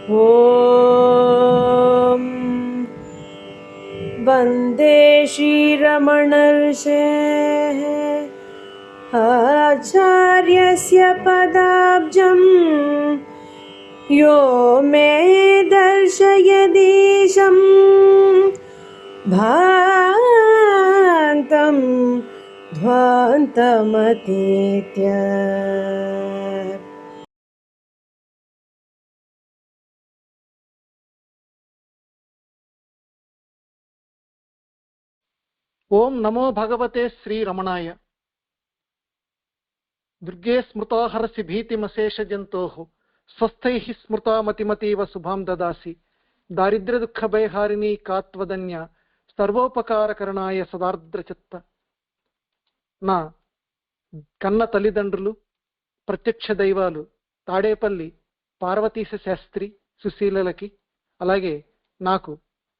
ॐ वन्दे श्रीरमणर्षेः आचार्यस्य पदाब्जं यो मे दर्शयदीशं भान्तं ध्वान्तमतीत्य। ఓం నమో భగవతే శ్రీ రమణాయ. దుర్గే స్మృతాహరసి భీతిమశేష జంతోః స్వస్థైః స్మృతా మతిమతీవ శుభాం దదాసి. దారిద్ర్య దుఃఖ భయహారిణి కాత్వదన్య సర్వోపకారకరణాయ సదార్ద్రచిత్త. నా కన్న తల్లిదండ్రులు, ప్రత్యక్ష దైవాలు తాడేపల్లి పార్వతీశ శాస్త్రి సుశీలలకి, అలాగే నాకు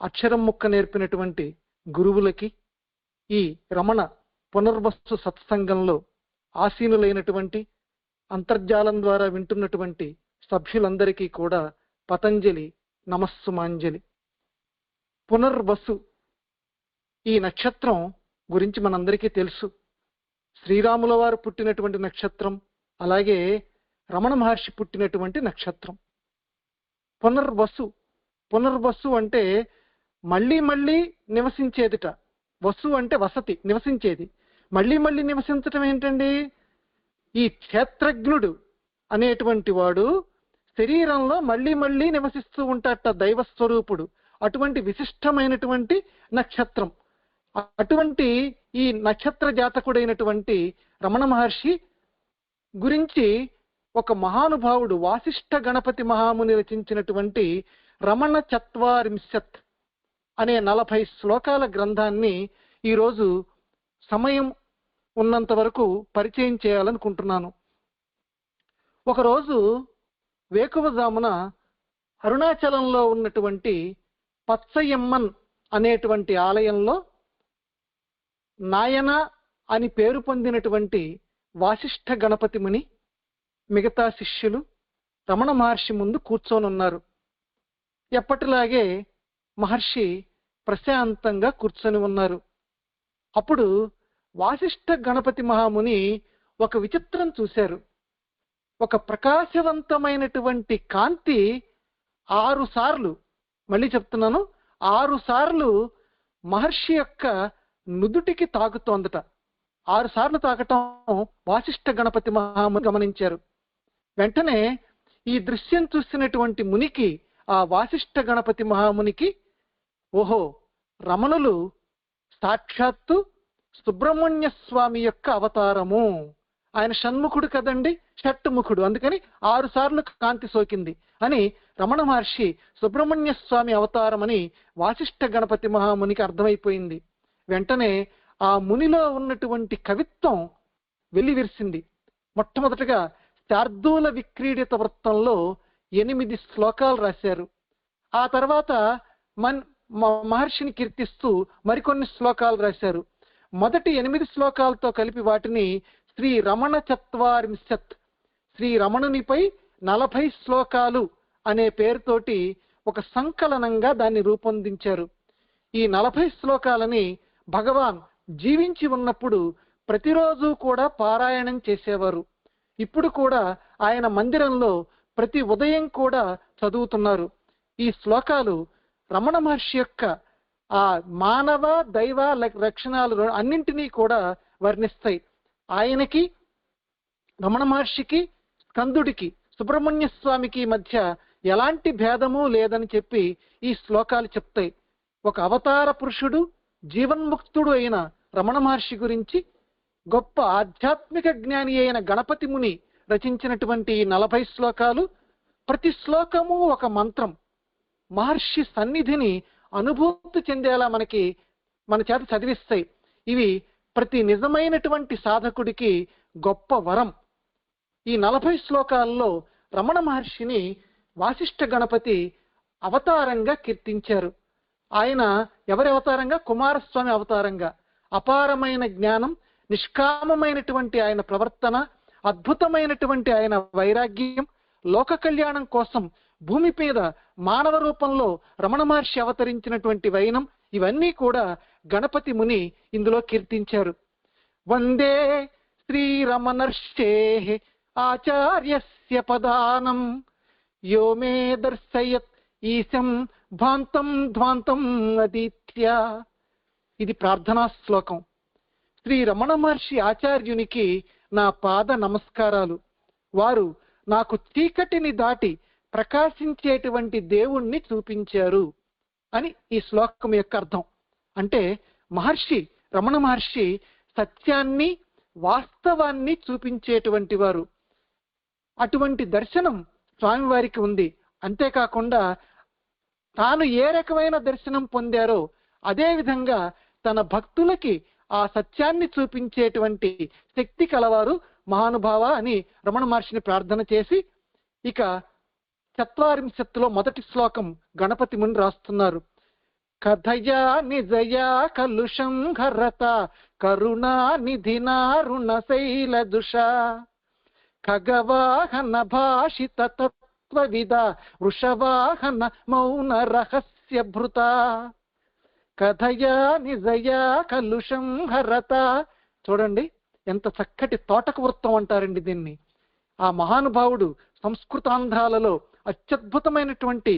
అక్షరం ముక్క నేర్పినటువంటి గురువులకి, ఈ రమణ పునర్వస్తు సత్సంగంలో ఆసీనులైనటువంటి అంతర్జాలం ద్వారా వింటున్నటువంటి సభ్యులందరికీ కూడా పతంజలి నమస్సుమాంజలి. పునర్వసు ఈ నక్షత్రం గురించి మనందరికీ తెలుసు. శ్రీరాముల వారు పుట్టినటువంటి నక్షత్రం, అలాగే రమణ మహర్షి పుట్టినటువంటి నక్షత్రం. పునర్వసు పునర్వసు అంటే మళ్ళీ మళ్ళీ నివసించేదిట. వసు అంటే వసతి, నివసించేది. మళ్ళీ మళ్ళీ నివసించటం ఏంటండి? ఈ క్షేత్రజ్ఞుడు అనేటువంటి వాడు శరీరంలో మళ్ళీ మళ్ళీ నివసిస్తూ ఉంటాడట, దైవస్వరూపుడు. అటువంటి విశిష్టమైనటువంటి నక్షత్రం. అటువంటి ఈ నక్షత్ర జాతకుడైనటువంటి రమణ మహర్షి గురించి ఒక మహానుభావుడు వాసిష్ఠ గణపతి మహాముని రచించినటువంటి రమణ చత్వారింశత్ అనే 40 శ్లోకాల గ్రంథాన్ని ఈరోజు సమయం ఉన్నంత వరకు పరిచయం చేయాలనుకుంటున్నాను. ఒకరోజు వేకువజామున అరుణాచలంలో ఉన్నటువంటి పచ్చయమ్మన్ అనేటువంటి ఆలయంలో నాయన అని పేరు పొందినటువంటి వాసిష్ఠ గణపతి ముని మిగతా శిష్యులు రమణ మహర్షి ముందు కూర్చొనున్నారు. ఎప్పటిలాగే మహర్షి ప్రశాంతంగా కూర్చొని ఉన్నారు. అప్పుడు వాసిష్ఠ గణపతి మహాముని ఒక విచిత్రం చూశారు. ఒక ప్రకాశవంతమైనటువంటి కాంతి 6 సార్లు, మళ్ళీ చెప్తున్నాను, 6 సార్లు మహర్షి యొక్క నుదుటికి తాకుతోందట. 6 సార్లు తాకటం వాసిష్ఠ గణపతి మహాముని గమనించారు. వెంటనే ఈ దృశ్యం చూసినటువంటి మునికి, ఆ వాసిష్ఠ గణపతి మహామునికి, ఓహో, రమణులు సాక్షాత్తు సుబ్రహ్మణ్య స్వామి యొక్క అవతారము. ఆయన షణ్ముఖుడు కదండి, షట్ముఖుడు, అందుకని 6 సార్లు కాంతి సోకింది అని రమణ మహర్షి సుబ్రహ్మణ్య స్వామి అవతారం అని వాసిష్ఠ గణపతి మహామునికి అర్థమైపోయింది. వెంటనే ఆ మునిలో ఉన్నటువంటి కవిత్వం వెల్లివిరిసింది. మొట్టమొదటగా శార్దూల విక్రీడిత వృత్తంలో 8 శ్లోకాలు రాశారు. ఆ తర్వాత మహర్షిని కీర్తిస్తూ మరికొన్ని శ్లోకాలు రాశారు. మొదటి 8 శ్లోకాలతో కలిపి వాటిని శ్రీ రమణ చత్వారింశత్, శ్రీ రమణునిపై 40 శ్లోకాలు అనే పేరుతోటి ఒక సంకలనంగా దాన్ని రూపొందించారు. ఈ 40 శ్లోకాలని భగవాన్ జీవించి ఉన్నప్పుడు ప్రతిరోజు కూడా పారాయణం చేసేవారు. ఇప్పుడు కూడా ఆయన మందిరంలో ప్రతి ఉదయం కూడా చదువుతున్నారు. ఈ శ్లోకాలు రమణ మహర్షి యొక్క ఆ మానవ దైవ లక్షణాలు అన్నింటినీ కూడా వర్ణిస్తాయి. ఆయనకి, రమణ మహర్షికి, స్కందుడికి, సుబ్రహ్మణ్య స్వామికి మధ్య ఎలాంటి భేదము లేదని చెప్పి ఈ శ్లోకాలు చెప్తాయి. ఒక అవతార పురుషుడు, జీవన్ముక్తుడు అయిన రమణ మహర్షి గురించి గొప్ప ఆధ్యాత్మిక జ్ఞాని అయిన గణపతి ముని రచించినటువంటి 40 శ్లోకాలు, ప్రతి శ్లోకము ఒక మంత్రం. మహర్షి సన్నిధిని అనుభూతి చెందేలా మన చేత చదివిస్తాయి. ఇవి ప్రతి నిజమైనటువంటి సాధకుడికి గొప్ప వరం. ఈ 40 శ్లోకాల్లో రమణ మహర్షిని వాసిష్ఠ గణపతి అవతారంగా కీర్తించారు. ఆయన ఎవరి అవతారంగా? కుమారస్వామి అవతారంగా. అపారమైన జ్ఞానం, నిష్కామమైనటువంటి ఆయన ప్రవర్తన, అద్భుతమైనటువంటి ఆయన వైరాగ్యం, లోక కళ్యాణం కోసం భూమి మీద మానవ రూపంలో రమణ మహర్షి అవతరించినటువంటి వైనం ఇవన్నీ కూడా గణపతి ముని ఇందులో కీర్తించారు. వందే శ్రీరమణర్షే ఆచార్యస్య పదానం యో మే దర్శయత్ ఈశం భాంతం ధ్వాంతం అదీత్య. ఇది ప్రార్థనా శ్లోకం. శ్రీ రమణ మహర్షి ఆచార్యునికి నా పాద నమస్కారాలు. వారు నాకు చీకటిని దాటి ప్రకాశించేటువంటి దేవుణ్ణి చూపించారు అని ఈ శ్లోకం యొక్క అర్థం. అంటే రమణ మహర్షి సత్యాన్ని వాస్తవాన్ని చూపించేటువంటి వారు. అటువంటి దర్శనం స్వామివారికి ఉంది. అంతేకాకుండా తాను ఏ రకమైన దర్శనం పొందారో అదే విధంగా తన భక్తులకి ఆ సత్యాన్ని చూపించేటువంటి శక్తి కలవారు మహానుభావ అని రమణ మహర్షిని ప్రార్థన చేసి ఇక 40 మొదటి శ్లోకం గణపతి ముని రాస్తున్నారు. కథయా నిజయా కలుషం హరత కరుణా నిధినా రుణశైల దుష ఖగవాహన భాషిత తత్వవిద వృషవాహన మౌన రహస్య భృత. కథయా నిజయా కలుషం హరత. చూడండి ఎంత చక్కటి తోటక వృత్తం అంటారండి దీన్ని. ఆ మహానుభావుడు సంస్కృతాంధ్రాలలో అత్యద్భుతమైనటువంటి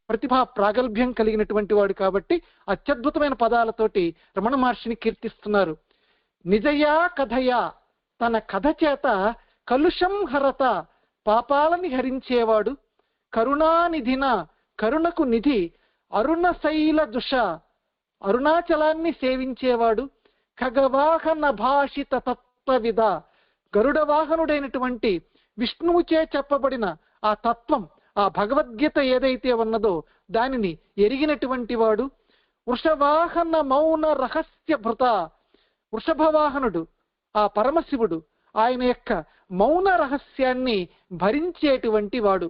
ప్రతిభా ప్రాగల్భ్యం కలిగినటువంటి వాడు కాబట్టి అత్యద్భుతమైన పదాలతోటి రమణ మహర్షిని కీర్తిస్తున్నారు. నిజయా కథయా, తన కథ చేత కలుషం హరత, పాపాలని హరించేవాడు, కరుణానిధిన, కరుణకు నిధి, అరుణశైల దుష, అరుణాచలాన్ని సేవించేవాడు, ఖగవాహన భాషిత తత్వవిద, గరుడ వాహనుడైనటువంటి విష్ణువుచే చెప్పబడిన ఆ తత్వం, ఆ భగవద్గీత ఏదైతే ఉన్నదో దానిని ఎరిగినటువంటి వాడు, వృషవాహన మౌన రహస్య భృత, వృషభవాహనుడు ఆ పరమశివుడు, ఆయన యొక్క మౌన రహస్యాన్ని భరించేటువంటి వాడు,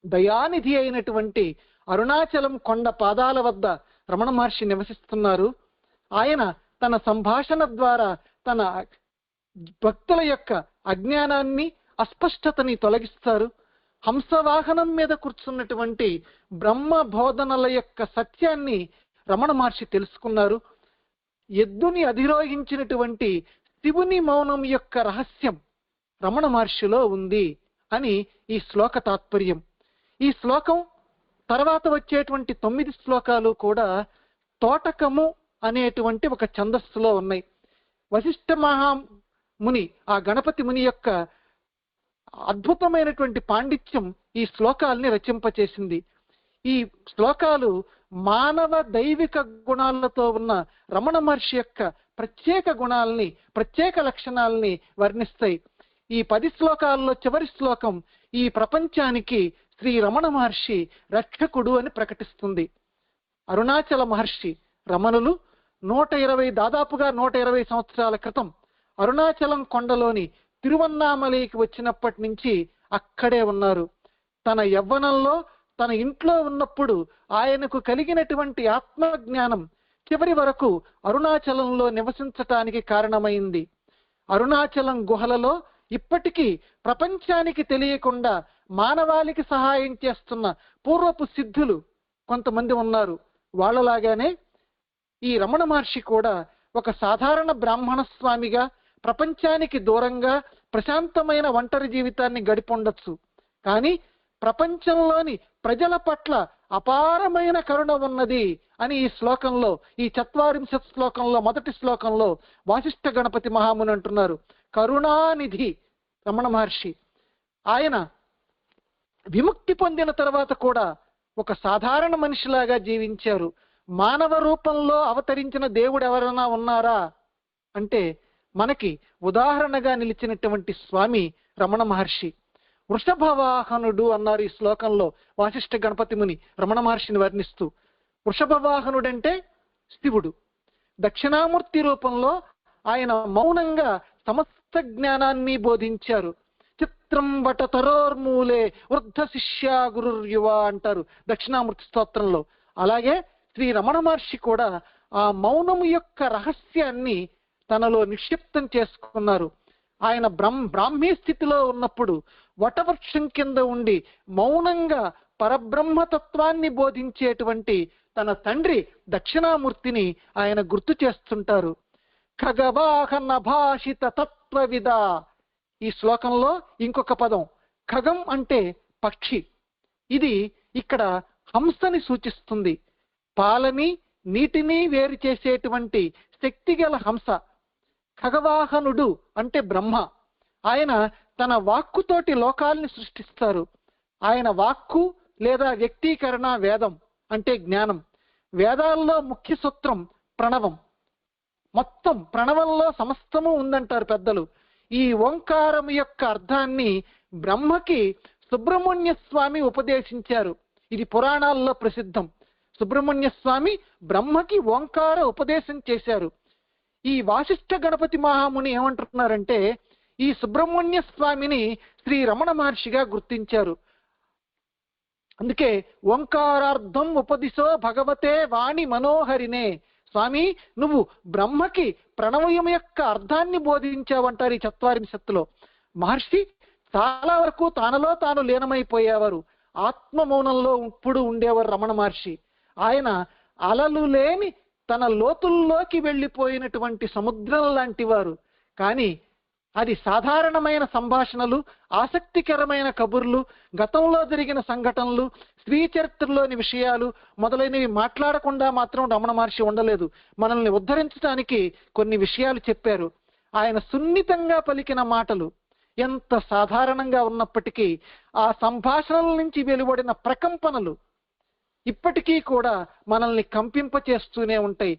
దయానిధి అయినటువంటి అరుణాచలం కొండ పాదాల వద్ద రమణ మహర్షి నివసిస్తున్నారు. ఆయన తన సంభాషణ ద్వారా తన భక్తుల యొక్క అజ్ఞానాన్ని అస్పష్టతని తొలగిస్తారు. హంసవాహనం మీద కూర్చున్నటువంటి బ్రహ్మ బోధనల యొక్క సత్యాన్ని రమణ మహర్షి తెలుసుకున్నారు. ఎద్దుని అధిరోహించినటువంటి శివుని మౌనం యొక్క రహస్యం రమణ మహర్షిలో ఉంది అని ఈ శ్లోక తాత్పర్యం. ఈ శ్లోకం తర్వాత వచ్చేటువంటి 9 శ్లోకాలు కూడా తోటకము అనేటువంటి ఒక ఛందస్సులో ఉన్నాయి. వశిష్ఠ మహాముని ఆ గణపతి ముని యొక్క అద్భుతమైనటువంటి పాండిత్యం ఈ శ్లోకాల్ని రచింపచేసింది. ఈ శ్లోకాలు మానవ దైవిక గుణాలతో ఉన్న రమణ మహర్షి యొక్క ప్రత్యేక గుణాలని, ప్రత్యేక లక్షణాలని వర్ణిస్తాయి. ఈ 10 శ్లోకాల్లో చివరి శ్లోకం ఈ ప్రపంచానికి శ్రీ రమణ మహర్షి రక్షకుడు అని ప్రకటిస్తుంది. అరుణాచల మహర్షి రమణులు దాదాపుగా 120 సంవత్సరాల క్రితం అరుణాచలం కొండలోని తిరువన్నామలైకి వచ్చినప్పటి నుంచి అక్కడే ఉన్నారు. తన యవ్వనంలో తన ఇంట్లో ఉన్నప్పుడు ఆయనకు కలిగినటువంటి ఆత్మజ్ఞానం చివరి వరకు అరుణాచలంలో నివసించటానికి కారణమైంది. అరుణాచలం గుహలలో ఇప్పటికీ ప్రపంచానికి తెలియకుండా మానవాళికి సహాయం చేస్తున్న పూర్వపు సిద్ధులు కొంతమంది ఉన్నారు. వాళ్ళలాగానే ఈ రమణ మహర్షి కూడా ఒక సాధారణ బ్రాహ్మణ స్వామిగా ప్రపంచానికి దూరంగా ప్రశాంతమైన ఒంటరి జీవితాన్ని గడిపొండొచ్చు. కానీ ప్రపంచంలోని ప్రజల పట్ల అపారమైన కరుణ ఉన్నది అని ఈ శ్లోకంలో, ఈ 40 శ్లోకంలో మొదటి శ్లోకంలో వాసిష్ఠ గణపతి మహాముని అంటున్నారు. కరుణానిధి రమణ మహర్షి. ఆయన విముక్తి పొందిన తర్వాత కూడా ఒక సాధారణ మనిషిలాగా జీవించారు. మానవ రూపంలో అవతరించిన దేవుడు ఎవరైనా ఉన్నారా అంటే మనకి ఉదాహరణగా నిలిచినటువంటి స్వామి రమణ మహర్షి. వృషభవాహనుడు అన్నారు ఈ శ్లోకంలో వాసిష్ఠ గణపతి ముని రమణ మహర్షిని వర్ణిస్తూ. వృషభవాహనుడంటే శివుడు. దక్షిణామూర్తి రూపంలో ఆయన మౌనంగా సమస్త జ్ఞానాన్ని బోధించారు. చిత్రం వట తరోర్మూలే వృద్ధ శిష్య గురుర్యువ అంటారు దక్షిణామూర్తి స్తోత్రంలో. అలాగే శ్రీ రమణ మహర్షి కూడా ఆ మౌనము యొక్క రహస్యాన్ని తనలో నిక్షిప్తం చేసుకున్నారు. ఆయన బ్రాహ్మీ స్థితిలో ఉన్నప్పుడు వటవృక్షం కింద ఉండి మౌనంగా పరబ్రహ్మతత్వాన్ని బోధించేటువంటి తన తండ్రి దక్షిణామూర్తిని ఆయన గుర్తు చేస్తుంటారు. ఖగవాహన భాషిత తత్వవిద. ఈ శ్లోకంలో ఇంకొక పదం ఖగం అంటే పక్షి. ఇది ఇక్కడ హంసని సూచిస్తుంది. పాలని నీటిని వేరు చేసేటువంటి శక్తిగల హంస. ఖగవాహనుడు అంటే బ్రహ్మ. ఆయన తన వాక్కుతోటి లోకాల్ని సృష్టిస్తారు. ఆయన వాక్కు లేదా వ్యక్తీకరణ వేదం అంటే జ్ఞానం. వేదాల్లో ముఖ్య సూత్రం ప్రణవం. మొత్తం ప్రణవంలో సమస్తము ఉందంటారు పెద్దలు. ఈ ఓంకారం యొక్క అర్థాన్ని బ్రహ్మకి సుబ్రహ్మణ్య స్వామి ఉపదేశించారు. ఇది పురాణాల్లో ప్రసిద్ధం. సుబ్రహ్మణ్య స్వామి బ్రహ్మకి ఓంకార ఉపదేశం చేశారు. ఈ వాసిష్ఠ గణపతి మహాముని ఏమంటున్నారంటే ఈ సుబ్రహ్మణ్య స్వామిని శ్రీ రమణ మహర్షిగా గుర్తించారు. అందుకే ఓంకారార్థం ఉపదిశో భగవతే వాణి మనోహరినే. స్వామి, నువ్వు బ్రహ్మకి ప్రణవయం యొక్క అర్థాన్ని బోధించావంటారు ఈ చత్వారింశత్తులో. మహర్షి చాలా వరకు తానలో తాను లీనమైపోయేవారు. ఆత్మ మౌనంలో ఇప్పుడు ఉండేవారు రమణ మహర్షి. ఆయన అలలు లేని తన లోతుల్లోకి వెళ్ళిపోయినటువంటి సముద్రం లాంటి వారు. కానీ అది సాధారణమైన సంభాషణలు, ఆసక్తికరమైన కబుర్లు, గతంలో జరిగిన సంఘటనలు, స్త్రీ చరిత్రలోని విషయాలు మొదలైనవి మాట్లాడకుండా మాత్రం రమణ మహర్షి ఉండలేదు. మనల్ని ఉద్ధరించడానికి కొన్ని విషయాలు చెప్పారు. ఆయన సున్నితంగా పలికిన మాటలు ఎంత సాధారణంగా ఉన్నప్పటికీ ఆ సంభాషణల నుంచి వెలువడిన ప్రకంపనలు ఇప్పటికీ కూడా మనల్ని కంపింపచేస్తూనే ఉంటాయి.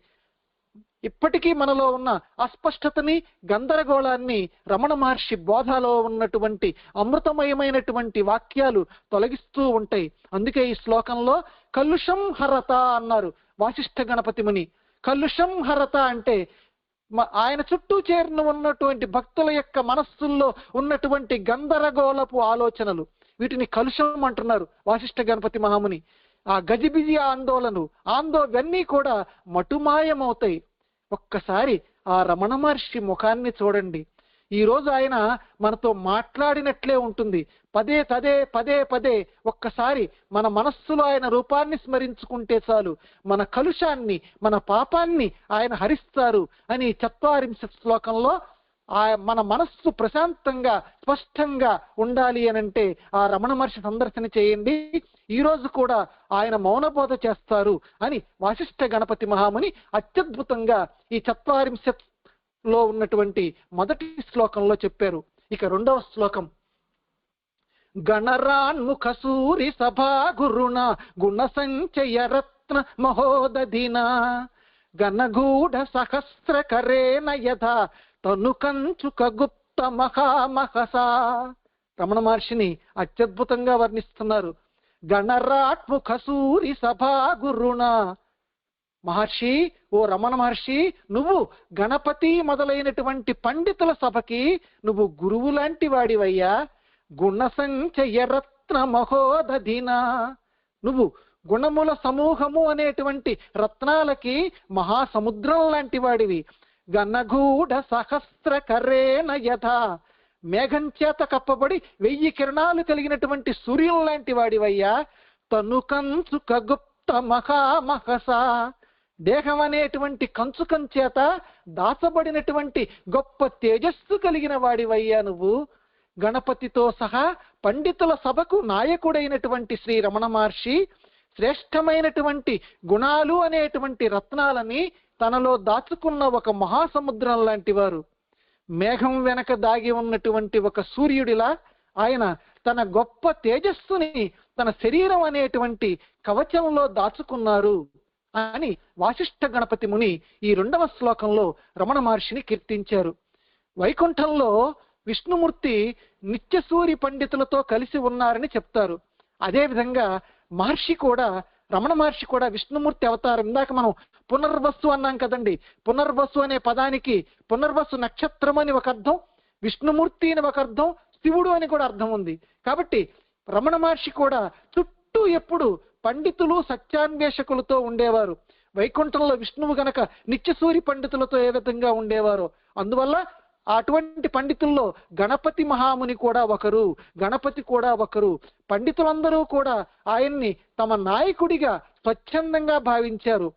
ఇప్పటికీ మనలో ఉన్న అస్పష్టతని, గందరగోళాన్ని రమణ మహర్షి బోధలో ఉన్నటువంటి అమృతమయమైనటువంటి వాక్యాలు తొలగిస్తూ ఉంటాయి. అందుకే ఈ శ్లోకంలో కలుషం హరత అన్నారు వాసిష్ఠ గణపతి ముని. కలుషం హరత అంటే ఆయన చుట్టూ చేరిన ఉన్నటువంటి భక్తుల యొక్క మనస్సుల్లో ఉన్నటువంటి గందరగోళపు ఆలోచనలు, వీటిని కలుషం అంటున్నారు వాసిష్ఠ గణపతి మహాముని. ఆ గజిబిజి ఆందోళన్నీ కూడా మటుమాయమవుతాయి. ఒక్కసారి ఆ రమణ మహర్షి ముఖాన్ని చూడండి. ఈ రోజు ఆయన మనతో మాట్లాడినట్లే ఉంటుంది. పదే పదే ఒక్కసారి మన మనస్సులో ఆయన రూపాన్ని స్మరించుకుంటే చాలు మన కలుషాన్ని, మన పాపాన్ని ఆయన హరిస్తారు అని 44వ శ్లోకంలో మన మనస్సు ప్రశాంతంగా స్పష్టంగా ఉండాలి అనంటే ఆ రమణ మహర్షి సందర్శన చేయండి. ఈ రోజు కూడా ఆయన మౌనబోధ చేస్తారు అని వాసిష్ఠ గణపతి మహాముని అత్యద్భుతంగా ఈ 44లో ఉన్నటువంటి మొదటి శ్లోకంలో చెప్పారు. ఇక 2వ శ్లోకం గణరాన్ముఖ సూరి సభా గురుణ గుణ సంచయ రత్న మహోదధిన గణగూఢ సహస్ర కరేణ యథా తను కంచుక గుప్త మహామహసా. రమణ మహర్షిని అత్యద్భుతంగా వర్ణిస్తున్నారు. గణరాట్ముఖ సూరి సభా గురుణ. మహర్షి, ఓ రమణ మహర్షి, నువ్వు గణపతి మొదలైనటువంటి పండితుల సభకి నువ్వు గురువు లాంటి వాడివయ్యా. గుణ సంచయ రత్న మహోదధిన. నువ్వు గుణముల సమూహము అనేటువంటి రత్నాలకి మహాసముద్రం లాంటి వాడివి. గణగూఢ సహస్ర కరేణ యథా. మేఘం చేత కప్పబడి 1000 కిరణాలు కలిగినటువంటి సూర్యులు లాంటి వాడివయ్యా. తను కంచుక గుప్త మహామహస. దేహం అనేటువంటి కంచుకం చేత దాచబడినటువంటి గొప్ప తేజస్సు కలిగిన వాడివయ్యా నువ్వు. గణపతితో సహా పండితుల సభకు నాయకుడైనటువంటి శ్రీ రమణ మహర్షి శ్రేష్టమైనటువంటి గుణాలు అనేటువంటి రత్నాలని తనలో దాచుకున్న ఒక మహాసముద్రం లాంటి వారు. మేఘం వెనక దాగి ఉన్నటువంటి ఒక సూర్యుడిలా ఆయన తన గొప్ప తేజస్సుని తన శరీరం అనేటువంటి కవచంలో దాచుకున్నారు అని వాసిష్ఠ గణపతి ముని ఈ 2వ శ్లోకంలో రమణ మహర్షిని కీర్తించారు. వైకుంఠంలో విష్ణుమూర్తి నిత్యసూరి పండితులతో కలిసి ఉన్నారని చెప్తారు. అదేవిధంగా మహర్షి కూడా, రమణ మహర్షి కూడా విష్ణుమూర్తి అవతారం. ఇందాక మనం పునర్వసు అన్నాం కదండి. పునర్వసు అనే పదానికి పునర్వసు నక్షత్రం అని ఒక అర్థం, విష్ణుమూర్తి అని ఒక అర్థం, శివుడు అని కూడా అర్థం ఉంది. కాబట్టి రమణ మహర్షి కూడా చుట్టూ ఎప్పుడు పండితులు సత్యాన్వేషకులతో ఉండేవారు. వైకుంఠంలో విష్ణువు గనక నిత్యసూరి పండితులతో ఏ విధంగా ఉండేవారో అందువల్ల అటువంటి పండితుల్లో గణపతి మహాముని కూడా ఒకరు, గణపతి కూడా ఒకరు. పండితులందరూ కూడా ఆయన్ని తమ నాయకుడిగా స్వచ్ఛందంగా భావించారు.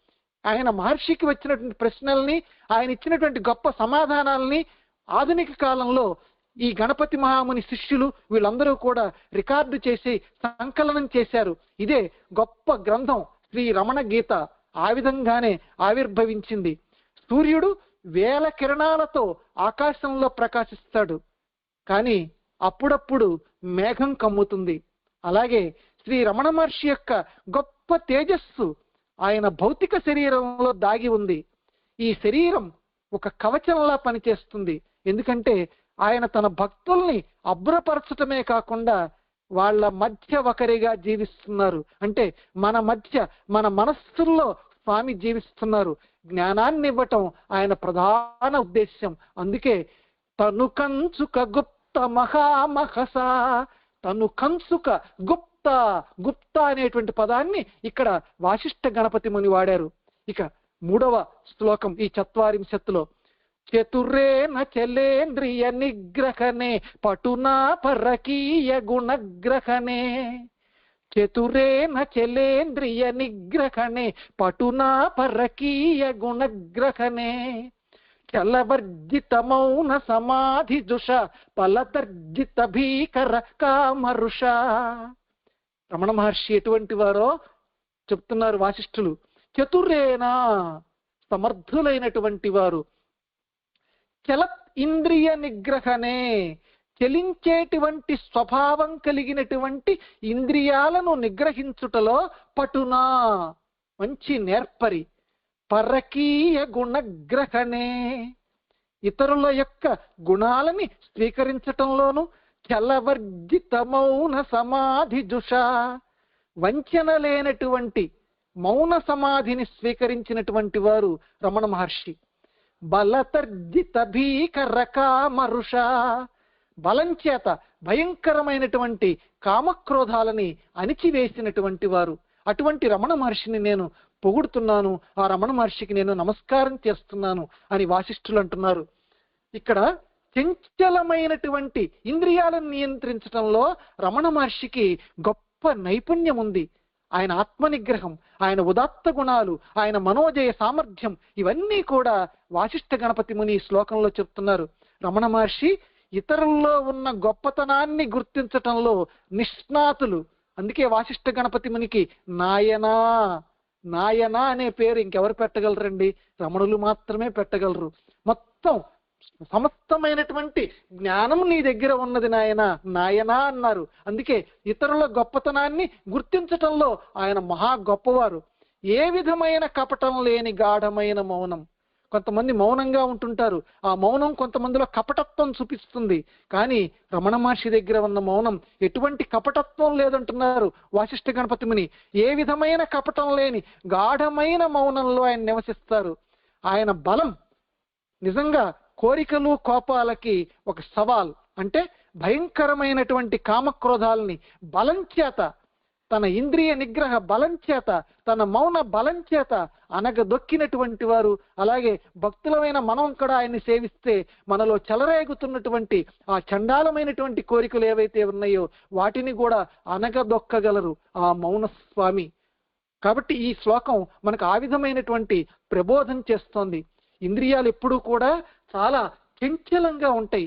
ఆయన మహర్షికి వచ్చినటువంటి ప్రశ్నల్ని, ఆయన ఇచ్చినటువంటి గొప్ప సమాధానాలని ఆధునిక కాలంలో ఈ గణపతి మహాముని శిష్యులు వీళ్ళందరూ కూడా రికార్డు చేసి సంకలనం చేశారు. ఇదే గొప్ప గ్రంథం శ్రీ రమణ గీత. ఆ విధంగానే ఆవిర్భవించింది. సూర్యుడు వేల కిరణాలతో ఆకాశంలో ప్రకాశిస్తాడు, కానీ అప్పుడప్పుడు మేఘం కమ్ముతుంది. అలాగే శ్రీ రమణ మహర్షి యొక్క గొప్ప తేజస్సు ఆయన భౌతిక శరీరంలో దాగి ఉంది. ఈ శరీరం ఒక కవచంలా పనిచేస్తుంది. ఎందుకంటే ఆయన తన భక్తుల్ని అభ్రపరచటమే కాకుండా వాళ్ళ మధ్య ఒకరిగా జీవిస్తున్నారు. అంటే మన మధ్య, మన మనస్సుల్లో స్వామి జీవిస్తున్నారు. జ్ఞానాన్ని ఇవ్వటం ఆయన ప్రధాన ఉద్దేశ్యం. అందుకే తను కంచుక గుప్త మహామహస, తను కంచుక గుప్త గుప్త అనేటువంటి పదాన్ని ఇక్కడ వాసిష్ఠ గణపతి ముని వాడారు. ఇక 3వ శ్లోకం ఈ 40లో, చతుర్రేణ చలేంద్రియ నిగ్రహణే పటునా పరకీయ గుణగ్రహణే, చతురేన చలేంద్రియ నిగ్రహణే పటునా పరకీయ గుణగ్రహణే, చలవర్జిత మౌన సమాధి జుష ఫలతర్జిత భీకర కామరుష. రమణ మహర్షి ఎటువంటి వారో చెప్తున్నారు వాసిష్ఠులు. చతురేనా, సమర్థులైనటువంటి వారు. చల ఇంద్రియ నిగ్రహణే, చలించేటువంటి స్వభావం కలిగినటువంటి ఇంద్రియాలను నిగ్రహించుటలో పటునా, మంచి నేర్పరి. పరకీయ గుణగ్రహణే, ఇతరుల యొక్క గుణాలని స్వీకరించటంలోను. చలవర్జిత మౌన సమాధి జుష, వంచన లేనటువంటి మౌన సమాధిని స్వీకరించినటువంటి వారు రమణ మహర్షి. బలతర్జిత భీకర కామరుష, బలం చేత భయంకరమైనటువంటి కామక్రోధాలని అణిచివేసినటువంటి వారు. అటువంటి రమణ మహర్షిని నేను పొగుడుతున్నాను, ఆ రమణ మహర్షికి నేను నమస్కారం చేస్తున్నాను అని వాసిష్ఠులు అంటున్నారు. ఇక్కడ చంచలమైనటువంటి ఇంద్రియాలను నియంత్రించడంలో రమణ మహర్షికి గొప్ప నైపుణ్యం ఉంది. ఆయన ఆత్మనిగ్రహం, ఆయన ఉదాత్త గుణాలు, ఆయన మనోజయ సామర్థ్యం, ఇవన్నీ కూడా వాసిష్ఠ గణపతి ముని ఈ శ్లోకంలో చెప్తున్నారు. రమణ మహర్షి ఇతరుల్లో ఉన్న గొప్పతనాన్ని గుర్తించటంలో నిష్ణాతులు. అందుకే వాసిష్ఠ గణపతి మునికి నాయనా, నాయనా అనే పేరు ఇంకెవరు పెట్టగలరండి? రమణులు మాత్రమే పెట్టగలరు. మొత్తం సమస్తమైనటువంటి జ్ఞానం నీ దగ్గర ఉన్నది నాయనా, నాయనా అన్నారు. అందుకే ఇతరుల గొప్పతనాన్ని గుర్తించటంలో ఆయన మహా గొప్పవారు. ఏ విధమైన కపటం లేని గాఢమైన మౌనం. కొంతమంది మౌనంగా ఉంటుంటారు, ఆ మౌనం కొంతమందిలో కపటత్వం చూపిస్తుంది. కానీ రమణ మహర్షి దగ్గర ఉన్న మౌనం ఎటువంటి కపటత్వం లేదంటున్నారు వాసిష్ఠ గణపతి ముని. ఏ విధమైన కపటం లేని గాఢమైన మౌనంలో ఆయన నివసిస్తారు. ఆయన బలం నిజంగా కోరికలు కోపాలకి ఒక సవాల్. అంటే భయంకరమైనటువంటి కామక్రోధాలని బలం చేత, తన ఇంద్రియ నిగ్రహ బలం చేత, తన మౌన బలం చేత అనగదొక్కినటువంటి వారు. అలాగే భక్తులమైన మనం కూడా ఆయన్ని సేవిస్తే మనలో చెలరేగుతున్నటువంటి ఆ చండాలమైనటువంటి కోరికలు ఏవైతే ఉన్నాయో వాటిని కూడా అనగదొక్కగలరు ఆ మౌన స్వామి. కాబట్టి ఈ శ్లోకం మనకు ఆ విధమైనటువంటి ప్రబోధం చేస్తోంది. ఇంద్రియాలు ఎప్పుడూ కూడా చాలా చంచలంగా ఉంటాయి.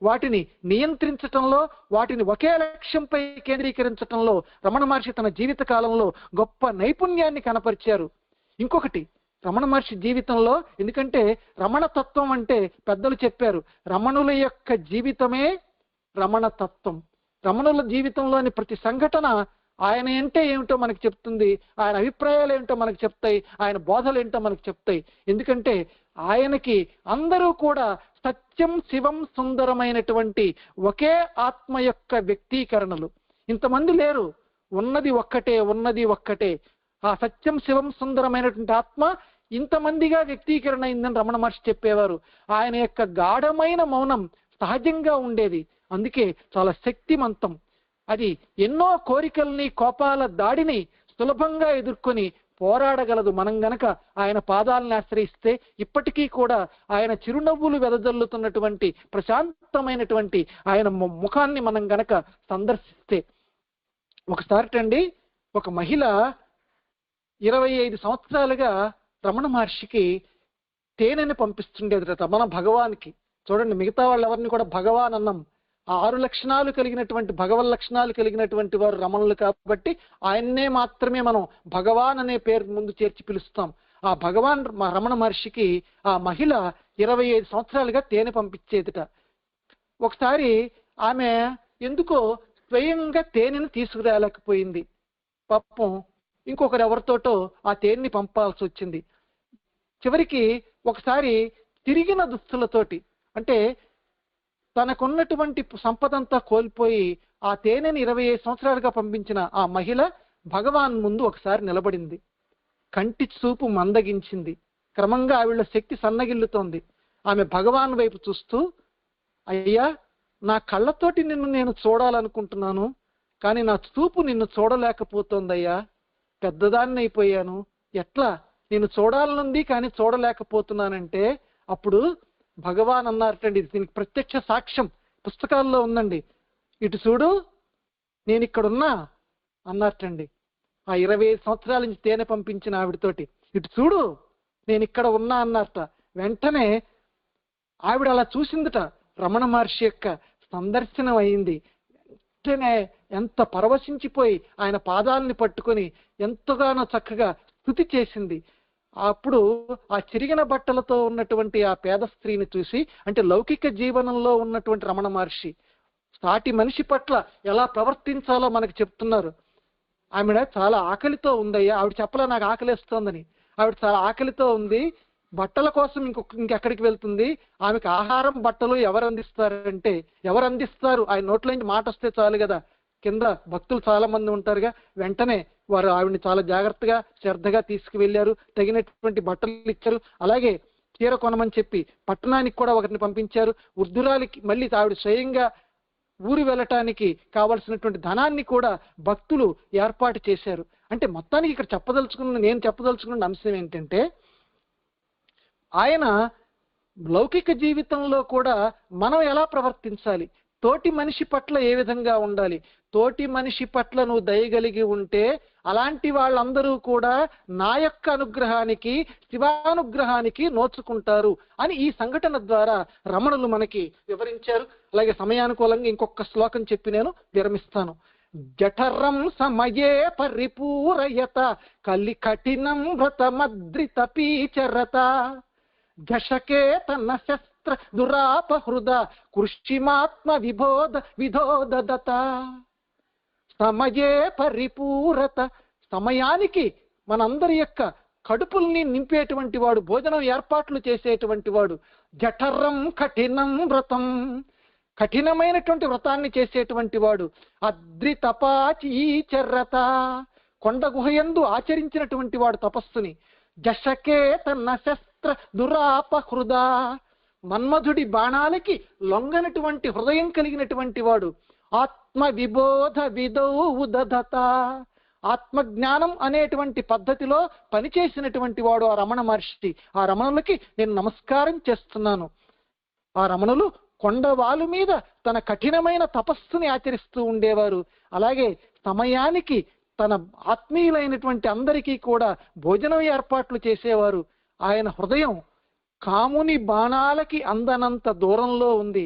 వాటిని నియంత్రించటంలో, వాటిని ఒకే లక్ష్యంపై కేంద్రీకరించటంలో రమణ మహర్షి తన జీవిత కాలంలో గొప్ప నైపుణ్యాన్ని కనపరిచారు. ఇంకొకటి రమణ మహర్షి జీవితంలో, ఎందుకంటే రమణ తత్వం అంటే పెద్దలు చెప్పారు, రమణుల యొక్క జీవితమే రమణ తత్వం. రమణుల జీవితంలోని ప్రతి సంఘటన ఆయన అంటే ఏమిటో మనకు చెప్తుంది, ఆయన అభిప్రాయాలు ఏమిటో మనకు చెప్తాయి, ఆయన బోధలు ఏంటో మనకు చెప్తాయి. ఎందుకంటే ఆయనకి అందరూ కూడా సత్యం శివం సుందరమైనటువంటి ఒకే ఆత్మ యొక్క వ్యక్తీకరణలు. ఇంతమంది లేరు, ఉన్నది ఒక్కటే, ఉన్నది ఒక్కటే. ఆ సత్యం శివం సుందరమైనటువంటి ఆత్మ ఇంతమందిగా వ్యక్తీకరణ అయిందని రమణ మహర్షి చెప్పేవారు. ఆయన యొక్క గాఢమైన మౌనం సహజంగా ఉండేది, అందుకే చాలా శక్తిమంతం. అది ఎన్నో కోరికల్ని, కోపాల దాడిని సులభంగా ఎదుర్కొని పోరాడగలదు. మనం గనక ఆయన పాదాలను ఆశ్రయిస్తే ఇప్పటికీ కూడా ఆయన చిరునవ్వులు వెదజల్లుతున్నటువంటి ప్రశాంతమైనటువంటి ఆయన ముఖాన్ని మనం గనక సందర్శిస్తే. ఒకసారిటండి ఒక మహిళ 25 సంవత్సరాలుగా రమణ మహర్షికి తేనెని పంపిస్తుండేది రమణ భగవానికి. చూడండి, మిగతా వాళ్ళు ఎవరిని కూడా భగవాన్ అన్నాం. ఆ 6 లక్షణాలు కలిగినటువంటి భగవన్ లక్షణాలు కలిగినటువంటి వారు రమణులు కాబట్టి ఆయన్నే మాత్రమే మనం భగవాన్ అనే పేరు ముందు చేర్చి పిలుస్తాం. ఆ భగవాన్ రమణ మహర్షికి ఆ మహిళ 25 సంవత్సరాలుగా తేనె పంపించేదిట. ఒకసారి ఆమె ఎందుకో స్వయంగా తేనెను తీసుకురాలేకపోయింది. పాపం ఇంకొకరు ఎవరితోటో ఆ తేనెని పంపాల్సి వచ్చింది. చివరికి ఒకసారి తిరిగిన దుస్తులతోటి, అంటే తనకున్నటువంటి సంపదంతా కోల్పోయి ఆ తేనెని 25 సంవత్సరాలుగా పంపించిన ఆ మహిళ భగవాన్ ముందు ఒకసారి నిలబడింది. కంటి చూపు మందగించింది. క్రమంగా ఆవిడ శక్తి సన్నగిల్లుతోంది. ఆమె భగవాన్ వైపు చూస్తూ, అయ్యా, నా కళ్ళతోటి నిన్ను నేను చూడాలనుకుంటున్నాను, కానీ నా చూపు నిన్ను చూడలేకపోతోందయ్యా, పెద్దదాన్ని అయిపోయాను, ఎట్లా నిన్ను చూడాలనుంది కానీ చూడలేకపోతున్నానంటే అప్పుడు భగవాన్ అన్నారటండి, దీనికి ప్రత్యక్ష సాక్ష్యం పుస్తకాల్లో ఉందండి, ఇటు చూడు నేను ఇక్కడున్నా అన్నారటండి. ఆ 25 సంవత్సరాల నుంచి తేనె పంపించిన ఆవిడతోటి, ఇటు చూడు నేను ఇక్కడ ఉన్నా అన్నారట. వెంటనే ఆవిడ అలా చూసిందట. రమణ మహర్షి యొక్క సందర్శనం అయింది. వెంటనే ఎంత పరవశించిపోయి ఆయన పాదాలని పట్టుకొని ఎంతగానో చక్కగా స్తుతి చేసింది. అప్పుడు ఆ చిరిగిన బట్టలతో ఉన్నటువంటి ఆ పేద స్త్రీని చూసి, అంటే లౌకిక జీవనంలో ఉన్నటువంటి రమణ మహర్షి సాటి మనిషి పట్ల ఎలా ప్రవర్తించాలో మనకు చెప్తున్నారు. ఆవిడ చాలా ఆకలితో ఉందయ్యా, ఆవిడ చెప్పలే నాకు ఆకలిస్తోందని, ఆవిడ చాలా ఆకలితో ఉంది, బట్టల కోసం ఇంకెక్కడికి వెళ్తుంది, ఆమెకు ఆహారం బట్టలు ఎవరు అందిస్తారంటే ఎవరు అందిస్తారు, ఆయన నోట్లోంచి మాట వస్తే చాలు కదా, కింద భక్తులు చాలా మంది ఉంటారుగా. వెంటనే వారు ఆవిడని చాలా జాగ్రత్తగా శ్రద్ధగా తీసుకువెళ్ళారు, తగినటువంటి బట్టలు ఇచ్చారు. అలాగే చీర కొనమని చెప్పి పట్టణానికి కూడా ఒకరిని పంపించారు. వృద్ధురాలికి మళ్ళీ ఆవిడ స్వయంగా ఊరు వెళ్ళటానికి కావలసినటువంటి ధనాన్ని కూడా భక్తులు ఏర్పాటు చేశారు. అంటే మొత్తానికి ఇక్కడ నేను చెప్పదలుచుకున్న అంశం ఏంటంటే, ఆయన లౌకిక జీవితంలో కూడా మనం ఎలా ప్రవర్తించాలి, తోటి మనిషి పట్ల ఏ విధంగా ఉండాలి, తోటి మనిషి పట్ల నువ్వు దయగలిగి ఉంటే అలాంటి వాళ్ళందరూ కూడా నా యొక్క అనుగ్రహానికి శివానుగ్రహానికి నోచుకుంటారు అని ఈ సంఘటన ద్వారా రమణులు మనకి వివరించారు. అలాగే సమయానుకూలంగా ఇంకొక శ్లోకం చెప్పి నేను విరమిస్తాను. జఠరం సమయే పరిపూరయత కలి కఠినం వ్రతమద్రిత పీచరత ఘషకే తన శస్త్ర దురాపహృద కృషిమాత్మ విధోదత. సమయే పరిపూరత, సమయానికి మనందరి యొక్క కడుపుల్ని నింపేటువంటి వాడు, భోజనం ఏర్పాట్లు చేసేటువంటి వాడు. జఠరం కఠినం వ్రతం, కఠినమైనటువంటి వ్రతాన్ని చేసేటువంటి వాడు. అద్రితపాచీచరత, కొండ గుహయందు ఆచరించినటువంటి వాడు తపస్సుని. జషకే తన శస్త్ర దురాపహృద, మన్మధుడి బాణాలకి లొంగనటువంటి హృదయం కలిగినటువంటి వాడు. ఆత్మ విబోధ విదౌదత, ఆత్మజ్ఞానం అనేటువంటి పద్ధతిలో పనిచేసినటువంటి వాడు ఆ రమణ మహర్షి. ఆ రమణులకి నేను నమస్కారం చేస్తున్నాను. ఆ రమణులు కొండవాలు మీద తన కఠినమైన తపస్సుని ఆచరిస్తూ ఉండేవారు. అలాగే సమయానికి తన ఆత్మీయులైనటువంటి అందరికీ కూడా భోజనం ఏర్పాట్లు చేసేవారు. ఆయన హృదయం కాముని బాణాలకి అందనంత దూరంలో ఉంది.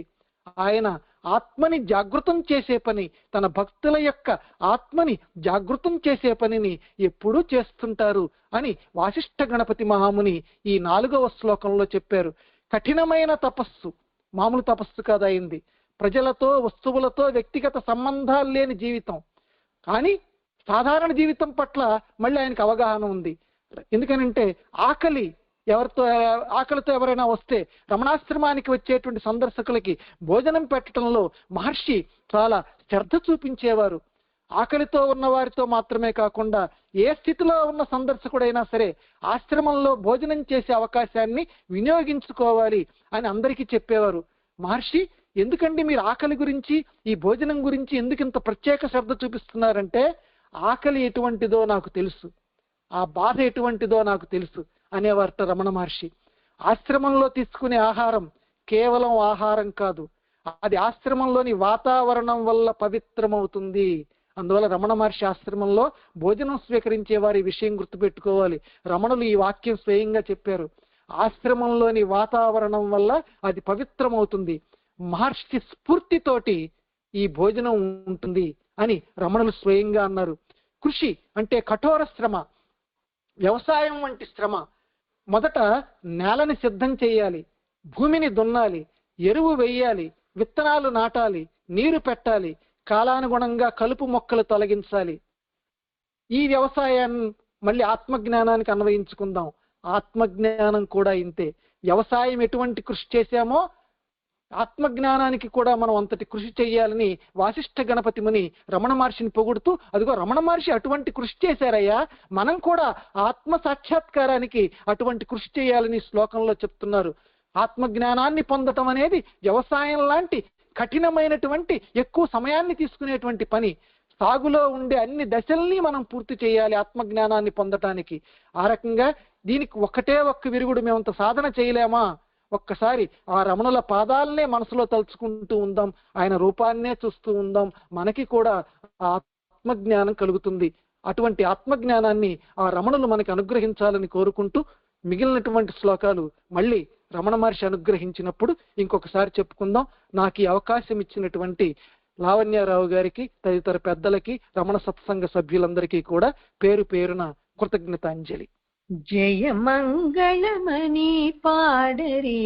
ఆయన ఆత్మని జాగృతం చేసే పని, తన భక్తుల యొక్క ఆత్మని జాగృతం చేసే పనిని ఎప్పుడూ చేస్తుంటారు అని వాసిష్ఠ గణపతి మహాముని ఈ 4వ శ్లోకంలో చెప్పారు. కఠినమైన తపస్సు మామూలు తపస్సు కాదు అయింది. ప్రజలతో, వస్తువులతో వ్యక్తిగత సంబంధాలు లేని జీవితం. కానీ సాధారణ జీవితం పట్ల మళ్ళీ ఆయనకు అవగాహన ఉంది. ఎందుకనంటే ఆకలితో ఎవరైనా వస్తే రమణాశ్రమానికి వచ్చేటువంటి సందర్శకులకి భోజనం పెట్టడంలో మహర్షి చాలా శ్రద్ధ చూపించేవారు. ఆకలితో ఉన్న వారితో మాత్రమే కాకుండా ఏ స్థితిలో ఉన్న సందర్శకుడైనా సరే ఆశ్రమంలో భోజనం చేసే అవకాశాన్ని వినియోగించుకోవాలి అని అందరికీ చెప్పేవారు. మహర్షి, ఎందుకండి మీరు ఆకలి గురించి, ఈ భోజనం గురించి ఎందుకు ఇంత ప్రత్యేక శ్రద్ధ చూపిస్తున్నారంటే, ఆకలి ఎటువంటిదో నాకు తెలుసు. ఆ బాధ ఎటువంటిదో నాకు తెలుసు అనేవారట రమణ మహర్షి. ఆశ్రమంలో తీసుకునే ఆహారం కేవలం ఆహారం కాదు, అది ఆశ్రమంలోని వాతావరణం వల్ల పవిత్రమవుతుంది. అందువల్ల రమణ మహర్షి ఆశ్రమంలో భోజనం స్వీకరించే వారి విషయం గుర్తుపెట్టుకోవాలి. రమణులు ఈ వాక్యం స్వయంగా చెప్పారు, ఆశ్రమంలోని వాతావరణం వల్ల అది పవిత్రమవుతుంది, మహర్షి స్ఫూర్తితోటి ఈ భోజనం ఉంటుంది అని రమణులు స్వయంగా అన్నారు. కృషి అంటే కఠోర శ్రమ, వ్యవసాయం వంటి శ్రమ. మొదట నేలని సిద్ధం చేయాలి, భూమిని దున్నాలి, ఎరువు వేయాలి, విత్తనాలు నాటాలి, నీరు పెట్టాలి, కాలానుగుణంగా కలుపు మొక్కలు తొలగించాలి. ఈ వ్యవసాయాన్ని మళ్ళీ ఆత్మజ్ఞానానికి అన్వయించుకుందాం. ఆత్మజ్ఞానం కూడా ఇంతే. వ్యవసాయం ఎటువంటి కృషి చేశామో ఆత్మజ్ఞానానికి కూడా మనం అంతటి కృషి చేయాలని వాసిష్ఠ గణపతి ముని రమణ మహర్షిని పొగుడుతూ, అదిగో రమణ మహర్షి అటువంటి కృషి చేశారయ్యా, మనం కూడా ఆత్మ సాక్షాత్కారానికి అటువంటి కృషి చేయాలని శ్లోకంలో చెప్తున్నారు. ఆత్మజ్ఞానాన్ని పొందటం అనేది వ్యవసాయం లాంటి కఠినమైనటువంటి ఎక్కువ సమయాన్ని తీసుకునేటువంటి పని. సాగులో ఉండే అన్ని దశల్ని మనం పూర్తి చేయాలి ఆత్మజ్ఞానాన్ని పొందటానికి. ఆ రకంగా దీనికి ఒక్క విరుగుడు మేమంత సాధన చేయలేమా? ఒక్కసారి ఆ రమణుల పాదాలనే మనసులో తలుచుకుంటూ ఉందాం, ఆయన రూపాన్నే చూస్తూ ఉందాం, మనకి కూడా ఆత్మజ్ఞానం కలుగుతుంది. అటువంటి ఆత్మజ్ఞానాన్ని ఆ రమణులు మనకి అనుగ్రహించాలని కోరుకుంటూ మిగిలినటువంటి శ్లోకాలు మళ్ళీ రమణ మహర్షి అనుగ్రహించినప్పుడు ఇంకొకసారి చెప్పుకుందాం. నాకు ఈ అవకాశం ఇచ్చినటువంటి లావణ్యారావు గారికి, తదితర పెద్దలకి, రమణ సత్సంగ సభ్యులందరికీ కూడా పేరు పేరున కృతజ్ఞతాంజలి. జయ మంగళమణి పాడరే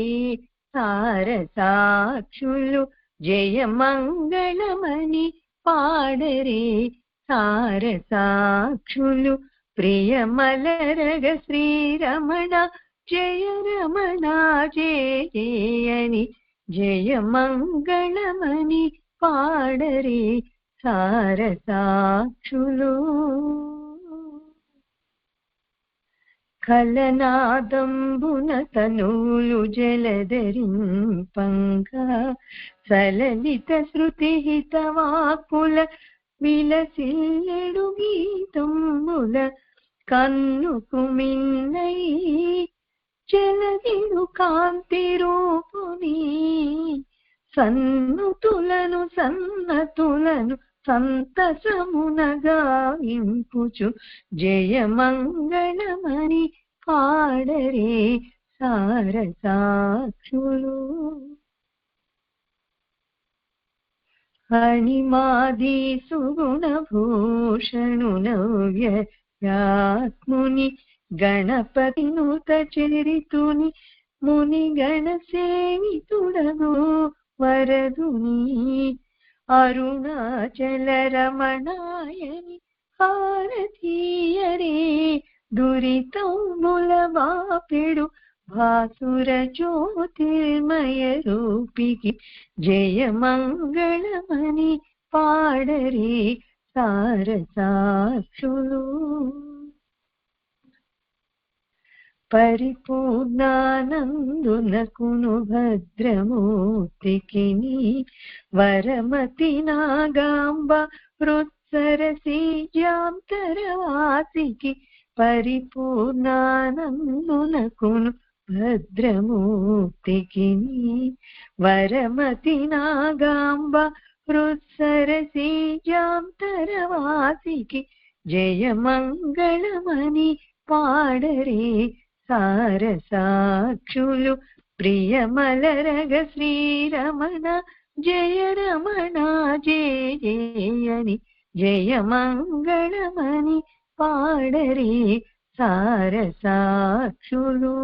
సారసాక్షులు, జయ మంగళమణి పాడరే సారసాక్షులు, ప్రియమలరగ శ్రీరమణ జయ రమణ జయని, జయ మంగళమణి పాడరే సారసాక్షులు. కలనాదంబున తనూలు జలధరింపంగా, సలలిత శృతి హితవాకుల విలసిల్లెడు గీతముల, కన్నుకు మిన్నై జలదిడు కాంతి రూపుని, సన్నుతులను సన్నతులను సంతసమునగా ఇంపుచు, జయ మంగళమణి పాడరే సారసాక్షులు. అణిమాది సుగుణ భూషణు నవ్యాత్ముని, గణపతి నూత చరితుని, ముని గణ సేవితుడగు వరదుని, అరుణాచల రమణాయని హారతీయరే, దురితముల బాపెడు భాసుర జ్యోతిర్మయ రూపికి, జయ మంగళమణి పాడరే సారసాక్షులు. పరిపూర్ణానందునకును భద్రమూర్తికి, వరమతి నాగాంబ హృత్సరసీజాంతరవాసికి, పరిపూర్ణానందునకును భద్రమూర్తికి, వరమతి నాగాంబ హృత్సరసీజాంతరవాసికి, జయ మంగళమణి పాడరే సారసాక్షులు, ప్రియమలరగ శ్రీరమణ జయ రమణ జయని, జయ మంగళమణి పాడరే సారసాక్షులు.